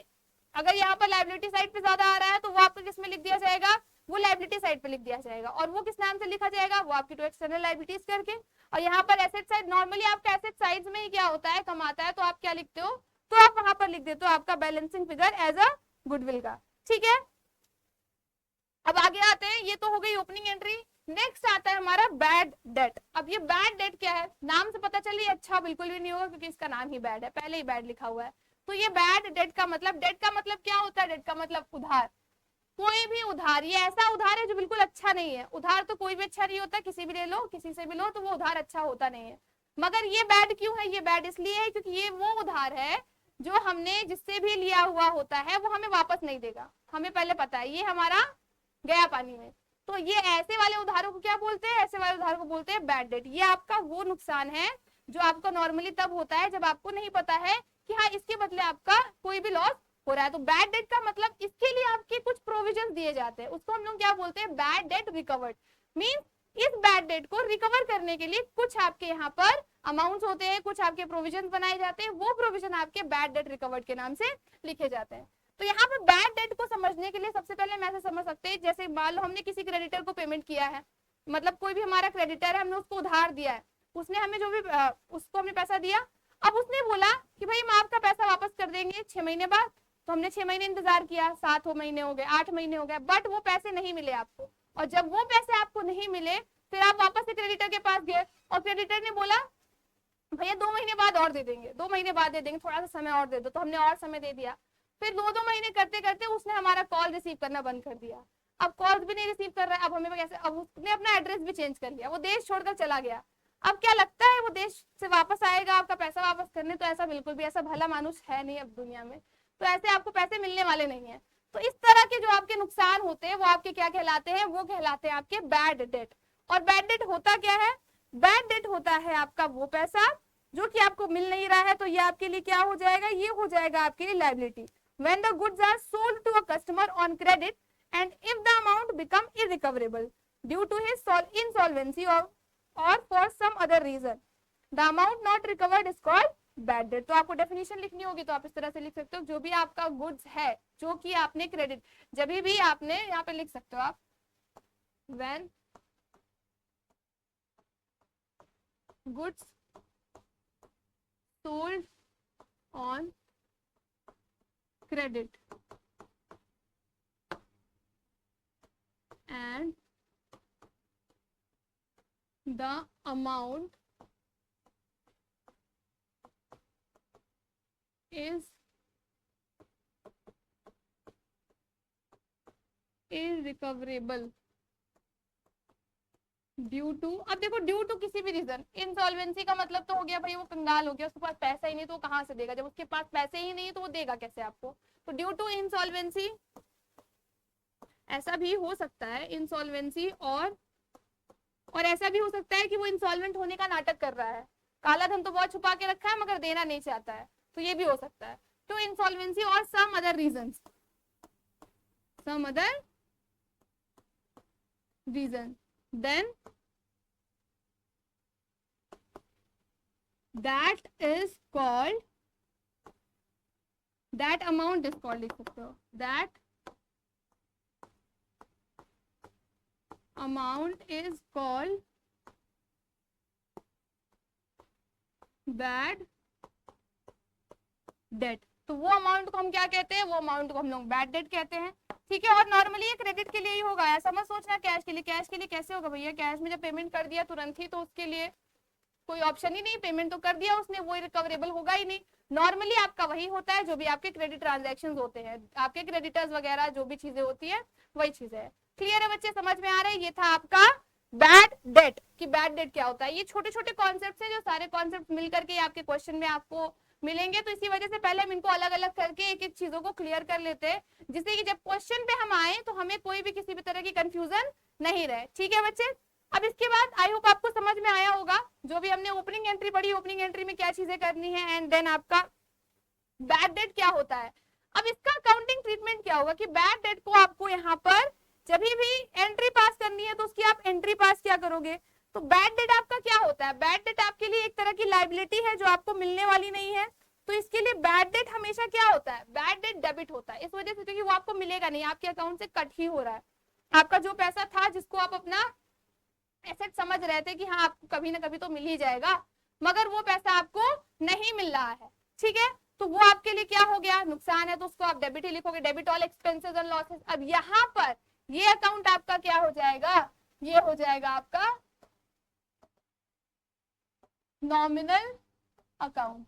[SPEAKER 1] अगर यहाँ पर लाइबिलिटी साइड पे ज्यादा आ रहा है तो वो आपको किस में लिख दिया जाएगा, वो लाइबिलिटी साइड पे लिख दिया जाएगा। और वो किस नाम से लिखा जाएगा, वो आपकी टू एक्सटर्नल लाइबिलिटीज करके। और यहाँ पर एसेट साइड, नॉर्मली आपका एसेट साइड में ही क्या होता है, कमाता है, तो आप क्या लिखते हो, तो आप वहां पर लिख देते हो आपका balancing figure as a goodwill का। ठीक है, अब आगे आते हैं, ये तो हो गई ओपनिंग एंट्री। नेक्स्ट आता है हमारा बैड डेट। अब ये बैड डेट क्या है, नाम से पता चलिए अच्छा बिल्कुल भी नहीं होगा क्योंकि इसका नाम ही बैड है, पहले ही बैड लिखा हुआ है। तो ये बैड डेट का मतलब, डेट का मतलब क्या होता है, डेट का मतलब उधार। कोई भी उधार, ये ऐसा उधार है जो बिल्कुल अच्छा नहीं है। उधार तो कोई भी अच्छा नहीं होता, किसी भी ले लो, किसी से भी लो, तो वो उधार अच्छा होता नहीं है। मगर ये बैड क्यों है, ये बैड इसलिए है क्योंकि ये वो उधार है जो हमने जिससे भी लिया हुआ होता है वो हमें वापस नहीं देगा, हमें पहले पता है, ये हमारा गया पानी में। तो ये ऐसे वाले उधारों को क्या बोलते हैं, ऐसे वाले उधारों को बोलते हैं बैड डेट। ये आपका वो नुकसान है जो आपका नॉर्मली तब होता है जब आपको नहीं पता है कि हाँ इसके बदले आपका कोई भी लॉस हो रहा है। तो बैड डेट का मतलब इसके लिए आपके कुछ प्रोविजन दिए जाते हैं, उसको हम लोग क्या बोलते हैं, बैड डेट रिकवर्ड। मीन इस बैड डेट को रिकवर करने के लिए कुछ आपके यहाँ पर अमाउंट्स होते हैं, कुछ आपके प्रोविजन बनाए जाते हैं, वो प्रोविजन आपके बैड डेट रिकवर्ड के नाम से लिखे जाते हैं। तो यहाँ पे बैड डेट को समझने के लिए सबसे पहले हम ऐसे समझ सकते हैं, जैसे मान लो हमने किसी क्रेडिटर को पेमेंट किया है, मतलब कोई भी हमारा क्रेडिटर है, हमने उसको उधार दिया है, उसने हमें जो भी उसको हमने पैसा दिया, अब उसने बोला कि भाई हम आपका पैसा वापस कर देंगे 6 महीने बाद। तो हमने 6 महीने इंतजार किया, 7 महीने हो गए, 8 महीने हो गए, बट वो पैसे नहीं मिले आपको। और जब वो पैसे आपको नहीं मिले, फिर आप वापस से क्रेडिटर के पास गए और क्रेडिटर ने बोला भैया 2 महीने बाद और दे देंगे, 2 महीने बाद दे देंगे, थोड़ा सा समय और दे दो। तो हमने और समय दे दिया, फिर 2 महीने करते करते उसने हमारा कॉल रिसीव करना बंद कर दिया। अब कॉल भी नहीं रिसीव कर रहा है, अब हमें कैसे, अब उसने अपना एड्रेस भी चेंज कर लिया, वो देश छोड़कर चला गया। अब क्या लगता है वो देश से वापस आएगा आपका पैसा वापस करने? तो ऐसा बिल्कुल भी, ऐसा भला मानुष है नहीं अब दुनिया में, तो ऐसे आपको पैसे मिलने वाले नहीं है। तो इस तरह के जो आपके नुकसान होते हैं वो आपके क्या कहलाते हैं, वो कहलाते हैं आपके बैड डेट। और बैड डेट होता क्या है, बैड डेट होता है आपका वो पैसा जो कि आपको मिल नहीं रहा है, तो ये आपके लिए क्या हो जाएगा, ये हो जाएगा आपके लिए liability. When the goods are sold to a customer on credit and if the amount become irrecoverable due to his insolvency or for some other reason, the amount not recovered is called bad debt। तो आपको definition लिखनी होगी, तो आप इस तरह से लिख सकते हो, जो भी आपका गुड्स है जो कि आपने क्रेडिट, जब भी आपने यहाँ पे लिख सकते हो आप, when goods sold on credit and the amount is irrecoverable due to, अब देखो ड्यू टू किसी भी रीजन, इंसॉल्वेंसी का मतलब तो हो गया भाई वो कंगाल हो गया, उसके पास पैसा ही नहीं, तो वो कहाँ से देगा, जब उसके पास पैसे ही नहीं तो वो देगा कैसे आपको। तो ड्यू टू इंसॉल्वेंसी, ऐसा भी हो सकता है इंसॉल्वेंसी, और ऐसा भी हो सकता है कि वो इंसॉल्वेंट होने का नाटक कर रहा है, काला धन तो बहुत छुपा के रखा है मगर देना नहीं चाहता है, तो ये भी हो सकता है। तो इंसॉल्वेंसी और some other reasons, some other reason, then that is called, that amount is called, लिख सकते हो, that amount is called bad debt। तो वो अमाउंट को हम क्या कहते हैं, वो अमाउंट को हम लोग बैड डेट कहते हैं। ठीक है, और नॉर्मली ये क्रेडिट के लिए ही होगा, ऐसा मत सोचना कैश के लिए। कैश के लिए कैसे होगा भैया, कैश में जब पेमेंट कर दिया तुरंत ही, तो उसके लिए कोई ऑप्शन ही नहीं, पेमेंट तो कर दिया उसने, वो रिकवरेबल होगा ही नहीं। नॉर्मली आपका वही होता है जो भी आपके क्रेडिट ट्रांजैक्शंस होते हैं, आपके क्रेडिटर्स वगैरह जो भी चीजें होती है वही चीजें है। क्लियर है बच्चे, समझ में आ रहा है? ये था आपका बैड डेट, कि बैड डेट क्या होता है। ये छोटे छोटे कॉन्सेप्ट है, जो सारे कॉन्सेप्ट मिलकर के आपके क्वेश्चन में आपको मिलेंगे, तो इसी वजह से पहले हम इनको अलग अलग करके एक एक चीजों को क्लियर कर लेते हैं, जिससे कि जब क्वेश्चन पे हम आए तो हमें कोई भी किसी भी तरह की कंफ्यूजन नहीं रहे। ठीक है बच्चे, अब इसके बाद आई होप आपको समझ में आया होगा जो भी हमने ओपनिंग एंट्री पढ़ी, ओपनिंग एंट्री में क्या चीजें करनी है, एंड देन आपका बैड डेट क्या होता है। अब इसका अकाउंटिंग ट्रीटमेंट क्या होगा कि बैड डेट को आपको यहाँ पर जब भी एंट्री पास करनी है तो उसकी आप एंट्री पास क्या करोगे। तो बैड डेट आपका क्या होता है, बैड डेट आपके लिए एक तरह की लायबिलिटी है जो आपको मिलने वाली नहीं है। तो इसके लिए बैड डेट हमेशा क्या होता है, बैड डेट डेबिट होता है, इस वजह से क्योंकि वो आपको मिलेगा नहीं, आपके अकाउंट से कट ही हो रहा है। आपका जो पैसा था जिसको आप अपना एसेट समझ रहे थे कि हाँ आपको कभी ना कभी तो मिल ही जाएगा, मगर वो पैसा आपको नहीं मिल रहा है, ठीक है। तो वो आपके लिए क्या हो गया, नुकसान है, तो उसको आप डेबिट ही लिखोगे, debit all expenses and losses. अब यहाँ पर ये अकाउंट आपका क्या हो जाएगा, ये हो जाएगा आपका नॉमिनल अकाउंट।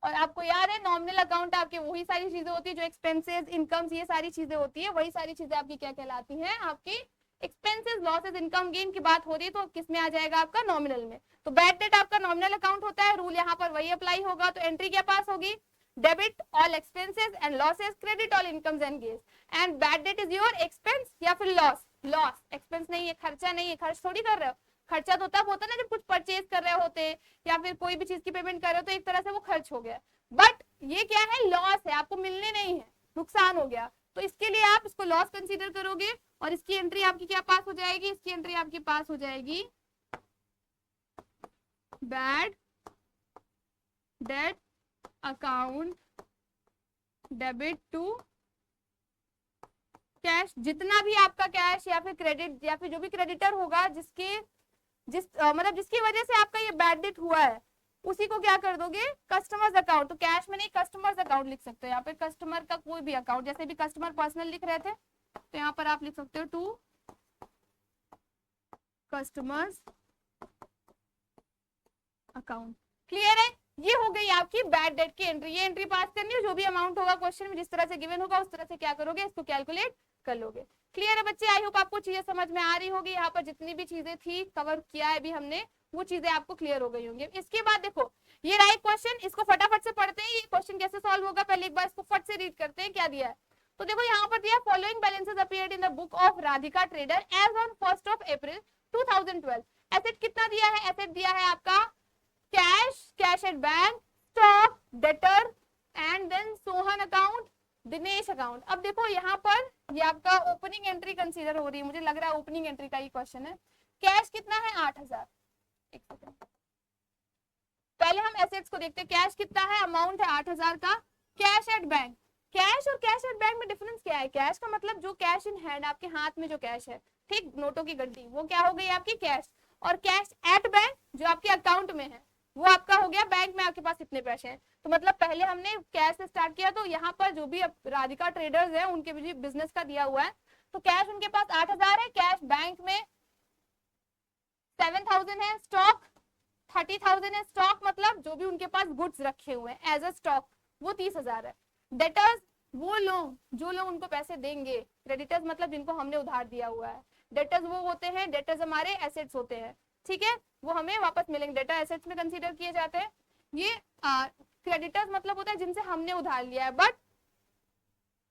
[SPEAKER 1] और आपको याद है नॉमिनल अकाउंट आपके वही सारी चीजें होती है जो एक्सपेंसेस इनकम्स ये सारी चीजें होती है, वही सारी चीजें आपकी क्या कहलाती हैं, आपकी एक्सपेंसेस लॉसेस इनकम गेन की बात हो रही है, तो किस में आ जाएगा आपका नॉमिनल में। तो बैड डेट आपका नॉमिनल अकाउंट होता है, रूल यहाँ पर वही अप्लाई होगा। तो एंट्री क्या पास होगी, debit all expenses and losses, credit all incomes and gains, and bad debt is your expense या फिर लॉस। लॉस एक्सपेंस नहीं है, खर्चा नहीं है, खर्च थोड़ी कर रहे हो, खर्चा तो तब होता है ना जब कुछ परचेज कर रहे होते या फिर कोई भी चीज की पेमेंट कर रहे हो, तो एक तरह से वो खर्च हो गया। बट ये क्या है, लॉस है, आपको मिलने नहीं है, नुकसान हो गया। तो इसके लिए आप इसको लॉस कंसीडर करोगे और इसकी एंट्री आपकी क्या पास हो जाएगी, इसकी एंट्री आपकी पास हो जाएगी bad debt account debit to cash. जितना भी आपका कैश या फिर क्रेडिट या फिर जो भी क्रेडिटर होगा मतलब जिसकी वजह से आपका ये बैड डेट हुआ है, उसी को क्या कर दोगे, कस्टमर्स अकाउंट। तो कैश में नहीं, कस्टमर्स अकाउंट लिख सकते हो यहाँ पे, कस्टमर का कोई भी अकाउंट, जैसे भी कस्टमर पर्सनल लिख रहे थे तो यहाँ पर आप लिख सकते हो टू कस्टमर्स अकाउंट। क्लियर है, ये हो गई आपकी बैड डेट की एंट्री। ये एंट्री पास करनी है, जो भी अमाउंट होगा क्वेश्चन में जिस तरह से गिवन होगा उस तरह से क्या करोगे, इसको कैलकुलेट कर लोगे। क्लियर है बच्चे, आई होप आपको चीजें समझ में आ रही होगी। यहाँ पर जितनी भी चीजें थी कवर किया है अभी हमने, वो चीजें आपको क्लियर हो गई होंगी। इसके बाद देखो ये राइट क्वेश्चन, इसको फटाफट से पढ़ते हैं, ये क्वेश्चन कैसे सॉल्व होगा पहले एक बार इसको फट से रीड करते हैं क्या दिया है। तो देखो यहाँ पर दिया, following balances appeared in the book of Radhika trader as on 1 April 2012। Asset कितना दिया है, एसेट दिया है आपका cash, cash at bank, stock, debtor and then Sohan account, Dinesh account. अब देखो यहाँ पर ये आपका ओपनिंग एंट्री कंसीडर हो रही है, मुझे लग रहा है ओपनिंग एंट्री का ही क्वेश्चन है। कैश कितना है 8000, एक सेकंड पहले हम एसेट्स को देखते हैं, कैश कितना है, अमाउंट है 8000 का। कैश एट बैंक, कैश और कैश एट बैंक में डिफरेंस क्या है, कैश का मतलब जो कैश इन हैंड, आपके हाथ में जो कैश है, ठीक, नोटों की गड्डी, वो क्या हो गई आपकी कैश। और कैश एट बैंक जो आपके अकाउंट में है, वो आपका हो गया बैंक में आपके पास कितने पैसे हैं। तो मतलब पहले हमने कैश से स्टार्ट किया, तो यहाँ पर जो भी राधिका ट्रेडर्स है उनके भी बिजनेस का दिया हुआ है, तो कैश उनके पास 8000 है, कैश बैंक में 7000 है, स्टॉक 30,000 है। स्टॉक मतलब जो भी उनके पास गुड्स रखे हुए हैं एज अ स्टॉक, वो 30,000 है। डेटर्स वो लोग जो लोग उनको पैसे देंगे, क्रेडिटर्स मतलब जिनको हमने उधार दिया हुआ है, डेटर्स वो होते हैं, डेटर्स हमारे एसेट्स होते हैं, ठीक है, वो हमें वापस मिलेंगे, डेटा एसेट्स में कंसीडर किए जाते हैं। ये क्रेडिटर्स मतलब होता है जिनसे हमने उधार लिया है, बट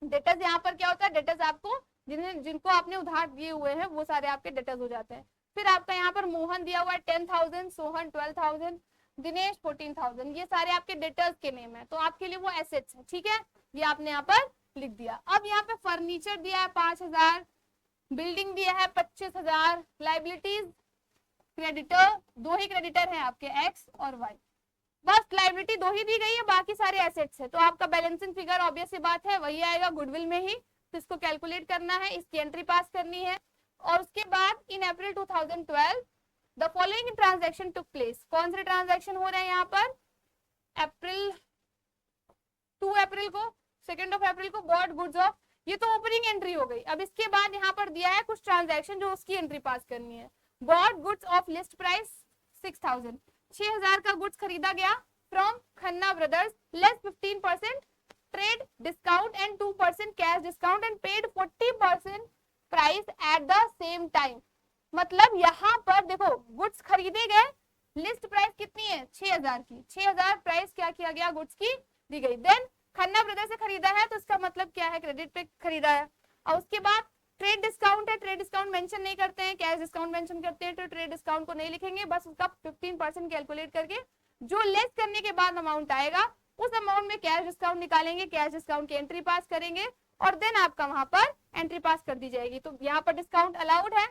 [SPEAKER 1] डेटर्स यहाँ पर क्या होता है, डेटर्स आपको जिनको आपने उधार दिए हुए हैं वो सारे आपके डेटर्स हो जाते हैं। फिर आपका यहाँ पर मोहन दिया हुआ है 10,000, सोहन 12,000, दिनेश 14,000, ये सारे आपके डेटर्स के नेम है, तो आपके लिए वो एसेट्स है, ठीक है, ये आपने यहाँ पर लिख दिया। अब यहाँ पे फर्नीचर दिया है 5,000, बिल्डिंग दिया है 25,000, लाइबिलिटीज क्रेडिटर, दो ही क्रेडिटर है आपके एक्स और वाई, बस लाइबिलिटी दो ही दी गई है, बाकी सारे एसेट्स है। तो आपका बैलेंसिंग फिगर ऑब्वियस सी बात है वही आएगा गुडविल में ही, तो इसको कैलकुलेट करना है, इसकी एंट्री पास करनी है। और उसके बाद इन अप्रैल 2012 the following transaction took place. कौन से ट्रांजैक्शन हो रहे हैं यहाँ पर, अप्रैल 2 अप्रैल को, 2 अप्रैल को बॉट गुड्स ऑफ, ये तो ओपनिंग एंट्री हो गई। अब इसके बाद यहाँ पर दिया है कुछ ट्रांजैक्शन जो उसकी एंट्री पास करनी है। Bought goods of list price 6,000, 6,000 का गुड्स खरीदा गया from Khanna brothers, less 15% trade discount and 2% cash discount and paid 40% price at the same time. मतलब यहाँ पर देखो गुड्स खरीदे गए, लिस्ट प्राइस कितनी है 6,000 की, 6,000 प्राइस क्या किया गया गुड्स की दी गई, देन खन्ना ब्रदर से खरीदा है तो इसका मतलब क्या है, क्रेडिट पे खरीदा है। और उसके बाद ट्रेड डिस्काउंट है, ट्रेड डिस्काउंट मेंशन नहीं करते हैं, कैश डिस्काउंट मेंशन करते हैं, तो ट्रेड डिस्काउंट को नहीं लिखेंगे, बस उसका 15% कैलकुलेट करके जो लेस करने के बाद अमाउंट आएगा उस अमाउंट में कैश डिस्काउंट निकालेंगे, कैश डिस्काउंट की एंट्री पास करेंगे और देन आपका वहां पर एंट्री पास कर दी जाएगी। तो यहाँ पर डिस्काउंट अलाउड है,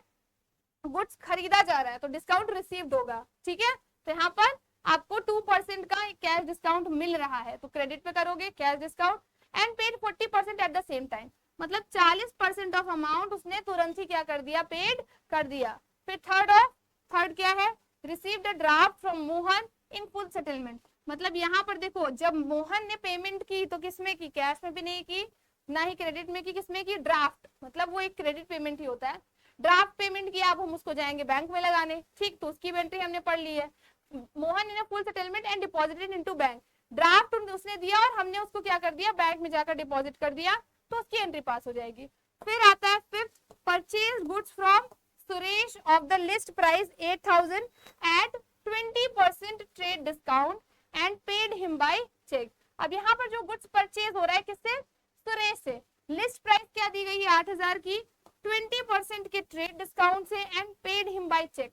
[SPEAKER 1] गुड्स खरीदा जा रहा है तो डिस्काउंट रिसीव्ड होगा, ठीक है। तो यहाँ पर आपको 2% का कैश डिस्काउंट मिल रहा है, तो क्रेडिट पे करोगे cash discount and paid 40% at the same time, मतलब 40% ऑफ अमाउंट उसने तुरंत ही क्या कर दिया, पेड कर दिया। फिर थर्ड क्या है, received a draft from Mohan in full settlement, मतलब यहाँ पर देखो जब मोहन ने पेमेंट की तो किसमें की, कैश में भी नहीं की, ना ही क्रेडिट में की, किसमें की, ड्राफ्ट, मतलब वो एक क्रेडिट पेमेंट ही होता है। ड्राफ्ट पेमेंट किया, अब हम उसको जाएंगे बैंक में लगाने, ठीक, तो उसकी एंट्री हमने पढ़ ली है। Mohan in full settlement and deposited into bank, draft उसने दिया और हमने उसको क्या कर दिया, बैंक में जाकर डिपॉजिट कर दिया, तो उसकी एंट्री पास हो जाएगी। फिर आता है fifth, purchase goods from Suresh of the list price 8000 at 20% trade discount and paid him by cheque. अब यहाँ पर जो गुड्स परचेज हो रहा है किससे, सुरेश से, लिस्ट प्राइस क्या दी गई है 8000 की, 20% के ट्रेड डिस्काउंट से and paid him by cheque,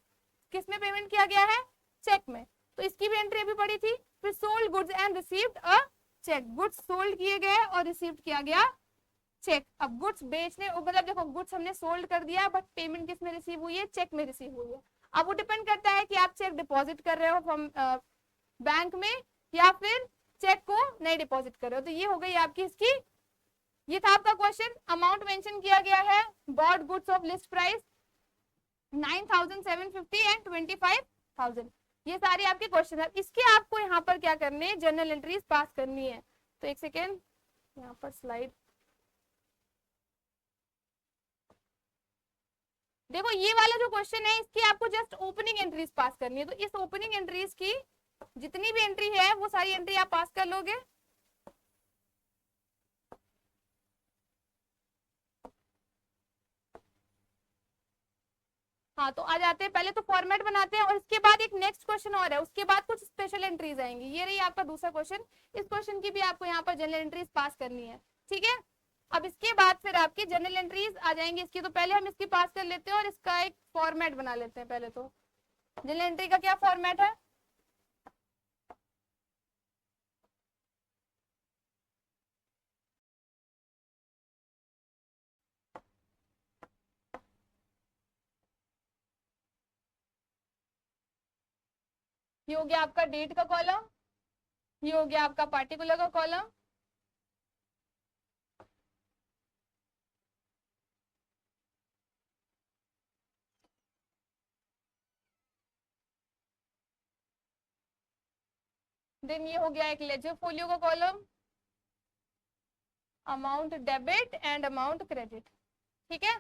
[SPEAKER 1] किसमें पेमेंट किया गया है, चेक में, तो इसकी भी एंट्री अभी पड़ी थी। फिर sold goods and received a cheque, goods sold किए गए और रिसीव्ड किया गया चेक। अब गुड्स बेचने, मतलब देखो गुड्स हमने सोल्ड कर दिया बट पेमेंट किस में रिसीव हुई है, चेक में रिसीव हुई है। अब वो डिपेंड करता है कि आप चेक डिपॉजिट कर रहे हो फ्रॉम बैंक में या फिर चेक को नहीं डिपॉजिट कर रहे हो। तो ये हो गई आपकी इसकी, ये था आपका क्वेश्चन। अमाउंट मेंशन किया गया है, bought goods of list price 9750 and 25000, ये सारे आपके क्वेश्चन है। इसके आपको यहाँ पर क्या करने हैं, जनरल एंट्रीज पास करनी है। तो एक सेकेंड, यहाँ पर स्लाइड देखो, ये वाला जो क्वेश्चन है इसकी आपको जस्ट ओपनिंग एंट्रीज पास करनी है। तो इस ओपनिंग एंट्रीज की जितनी भी एंट्री है वो सारी एंट्री आप पास कर लोगे। हाँ, तो आ जाते हैं, पहले तो फॉर्मेट बनाते हैं और इसके बाद एक नेक्स्ट क्वेश्चन और है, उसके बाद कुछ स्पेशल एंट्रीज आएंगी। ये रही आपका दूसरा क्वेश्चन, इस क्वेश्चन की भी आपको यहाँ पर जनरल एंट्रीज पास करनी है, ठीक है। अब इसके बाद फिर आपकी जनरल एंट्रीज आ जाएंगी इसकी, तो पहले हम इसकी पास कर लेते हैं और इसका एक फॉर्मेट बना लेते हैं। पहले तो जनरल एंट्री का क्या फॉर्मेट है, ये हो गया आपका डेट का कॉलम, ये हो गया आपका पार्टिकुलर का कॉलम, देन ये हो गया एक लेजर फोलियो का column, amount debit and amount credit, ठीक है।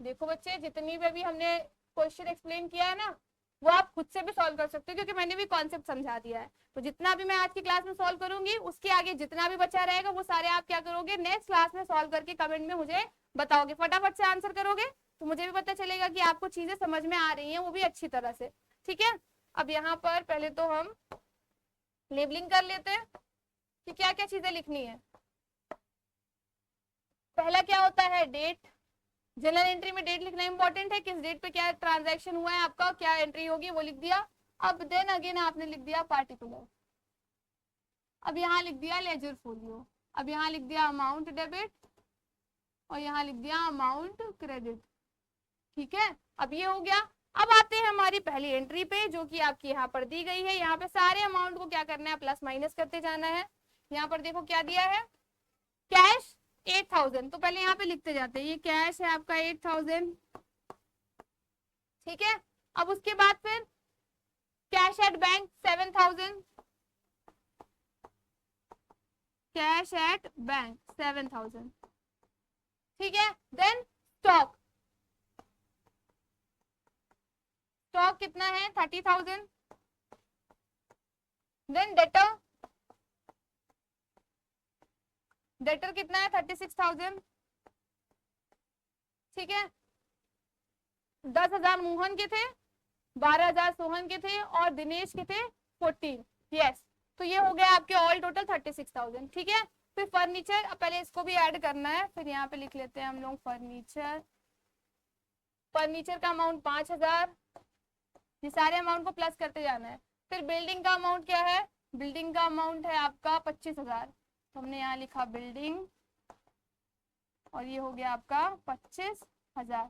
[SPEAKER 1] देखो बच्चे, जितनी भी अभी हमने क्वेश्चन एक्सप्लेन किया है ना, वो आप खुद से भी सॉल्व कर सकते हो क्योंकि मैंने भी कॉन्सेप्ट समझा दिया है। तो जितना भी मैं आज की क्लास में सॉल्व करूंगी उसके आगे जितना भी बचा रहेगा वो सारे आप क्या करोगे, नेक्स्ट क्लास में सॉल्व करके कमेंट में मुझे बताओगे, फटाफट से आंसर करोगे तो मुझे भी पता चलेगा कि आपको चीजें समझ में आ रही हैं, वो भी अच्छी तरह से, ठीक है। अब यहाँ पर पहले तो हम लेबलिंग कर लेते हैं कि क्या क्या चीजें लिखनी है। पहला क्या होता है, डेट, जनरल एंट्री में डेट लिखना इंपॉर्टेंट है, किस डेट पे क्या ट्रांजैक्शन हुआ है आपका, क्या एंट्री होगी वो लिख दिया। अब देन अगेन आपने लिख दिया पार्टिकुलर, अब यहाँ लिख दिया लेजर फोलियो, अब यहाँ लिख दिया अमाउंट डेबिट और यहाँ लिख दिया अमाउंट क्रेडिट, ठीक है। अब ये हो गया। अब आते हैं हमारी पहली एंट्री पे जो कि आपकी यहाँ पर दी गई है। यहाँ पे सारे अमाउंट को क्या करना है, प्लस माइनस करते जाना है। यहाँ पर देखो क्या दिया है, कैश 8000, तो पहले यहाँ पे लिखते जाते हैं, ये कैश है आपका 8000, ठीक है। अब उसके बाद फिर cash at bank 7000, cash at bank 7000, ठीक है। देन स्टॉक, स्टॉक कितना है 30000, देन डेटर, डेटर कितना है 36000, ठीक है। 10,000 मोहन के थे, 12,000 सोहन के थे और दिनेश के थे 14, यस। तो ये हो गया आपके ऑल टोटल 36,000, ठीक है। फिर फर्नीचर, पहले इसको भी ऐड करना है, फिर यहाँ पे लिख लेते हैं हम लोग फर्नीचर, फर्नीचर का अमाउंट 5,000, ये सारे अमाउंट को प्लस करते जाना है। फिर बिल्डिंग का अमाउंट क्या है, बिल्डिंग का अमाउंट है आपका 25,000, तो हमने यहाँ लिखा बिल्डिंग और ये हो गया आपका 25,000।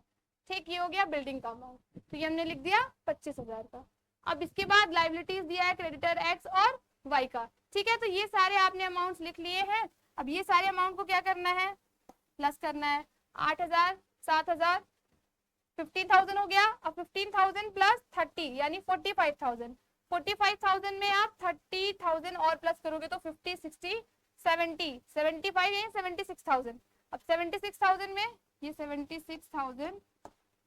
[SPEAKER 1] ठीक, ये हो गया बिल्डिंग का अमाउंट, तो ये हमने लिख दिया 25,000 का। अब इसके बाद लाइबिलिटीज दिया है क्रेडिटर एक्स और वाई का। ठीक है, तो ये सारे आपने अमाउंट्स लिख लिए हैं। अब ये सारे अमाउंट को क्या करना है, प्लस करना है। 8,000, 7,000, 15,000 हो गया। अब 15,000 प्लस 30 यानी 45,000। 45,000 में आप 30,000 और प्लस करोगे तो 50, 60, 70, 75 यानी 76,000। अब 76,000 में ये 76,000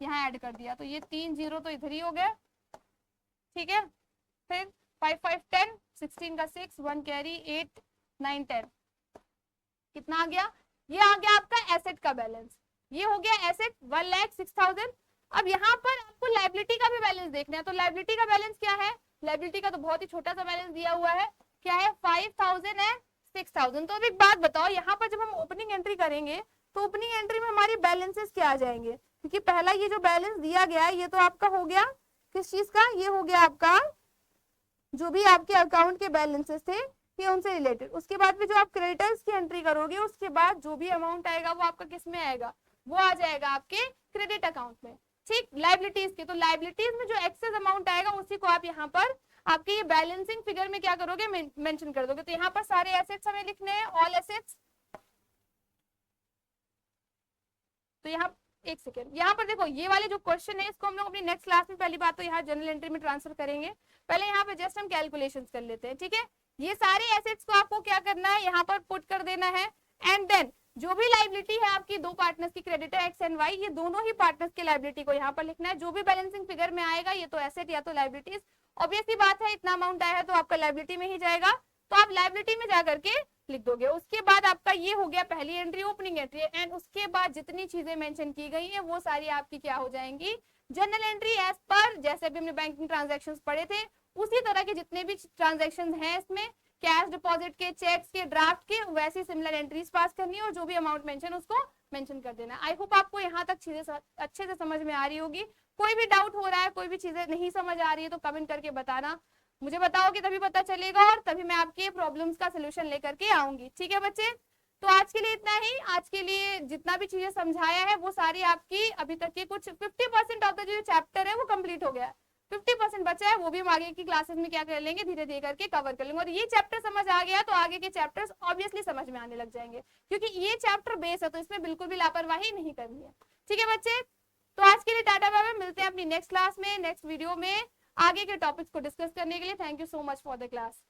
[SPEAKER 1] यहाँ ऐड कर दिया, तो ये 3 जीरो तो इधर ही हो गया। ठीक है, फिर 5, 5, 10, 16 का 6, 1 कैरी, 8, 9, 10, कितना आ गया, ये आ गया आपका एसेट का बैलेंस। ये हो गया एसेट 1,06,000। अब यहाँ पर आपको लाइबिलिटी का भी बैलेंस देखना है, तो लाइबिलिटी का बैलेंस क्या है, लाइबिलिटी का तो बहुत ही छोटा सा बैलेंस दिया हुआ है, क्या है 5,000 एंड 6,000। तो अब एक बात बताओ, यहाँ पर जब हम ओपनिंग एंट्री करेंगे तो ओपनिंग एंट्री में हमारी बैलेंसेस क्या आ जाएंगे, क्योंकि पहला ये जो बैलेंस दिया गया है ये तो आपका हो गया किस चीज का, ये हो गया आपका जो भी आपके अकाउंट के बैलेंसेस थे ये उनसे रिलेटेड। उसके बाद में जो आप क्रेडिटर्स की एंट्री करोगे उसके बाद जो भी अमाउंट आएगा वो आपका किस में आएगा, वो आ जाएगा आपके क्रेडिट अकाउंट में। ठीक, लाइबिलिटीज के, तो लाइबिलिटीज में जो एक्सेस अमाउंट आएगा उसी को आप यहाँ पर आपके ये बैलेंसिंग फिगर में क्या करोगे, मेंशन कर दोगे। तो यहाँ पर सारे एसेट्स हमें लिखने हैं, ऑल एसेट्स। तो यहाँ एक सेकेंड, यहाँ पर देखो ये वाले जो क्वेश्चन है इसको हम लोग अपनी नेक्स्ट क्लास में पहली बात तो यहाँ जनरल एंट्री में ट्रांसफर करेंगे। पहले यहाँ पे जस्ट हम कैलकुलेशंस कर लेते हैं। ठीक है, ये सारे एसेट्स को आपको क्या करना है, यहाँ पर पुट कर देना है। एंड देन जो भी लाइबिलिटी है आपकी दो पार्टनर्स की, क्रेडिटर एक्स एंड वाई, ये दोनों ही पार्टनर्स की लाइबिलिटी को यहाँ पर लिखना है। जो भी बैलेंसिंग फिगर में आएगा ये तो एसेट या तो लाइबिलिटीज। ऑब्वियस सी बात है, इतना अमाउंट आया है तो आपका लाइबिलिटी में ही जाएगा, तो आप लाइबिलिटी में जाकर के लिख दोगे। उसके बाद आपका ये हो गया पहली एंट्री, ओपनिंग एंट्री। एंड उसके बाद जितनी चीजें मेंशन की गई हैं वो सारी आपकी क्या हो जाएंगी, जनरल एंट्री। एज पर जैसे भी हमने बैंकिंग ट्रांजैक्शंस पढ़े थे उसी तरह के जितने भी ट्रांजैक्शन हैं इसमें, कैश डिपॉजिट के, चेक्स के, ड्राफ्ट के, वैसी सिमिलर एंट्रीज पास करनी है और जो भी अमाउंट मेंशन उसको मेंशन कर देना। आई होप आपको यहाँ तक चीजें अच्छे से समझ में आ रही होगी। कोई भी डाउट हो रहा है, कोई भी चीजें नहीं समझ आ रही है तो कमेंट करके बताना, मुझे बताओगे तभी पता चलेगा और तभी मैं आपके प्रॉब्लम्स का सोल्यूशन लेकर के आऊंगी। ठीक है बच्चे, तो आज के लिए इतना ही। आज के लिए जितना भी चीजें समझाया है वो सारी आपकी अभी तक की कुछ 50% ऑफ द जो चैप्टर है वो कंप्लीट हो गया है। 50% बचा है, वो भी हम आगे की क्लासेस में क्या कर लेंगे, धीरे धीरे करके कवर कर लेंगे। और ये चैप्टर समझ आ गया तो आगे के चैप्टर्स ऑब्वियसली समझ में आने लग जाएंगे, क्योंकि ये चैप्टर बेस है तो इसमें बिल्कुल भी लापरवाही नहीं करनी है। ठीक है बच्चे, तो आज के लिए टाटा बाय बाय, मिलते हैं अपनी नेक्स्ट क्लास में, नेक्स्ट वीडियो में आगे के टॉपिक्स को डिस्कस करने के लिए। Thank you so much for the class.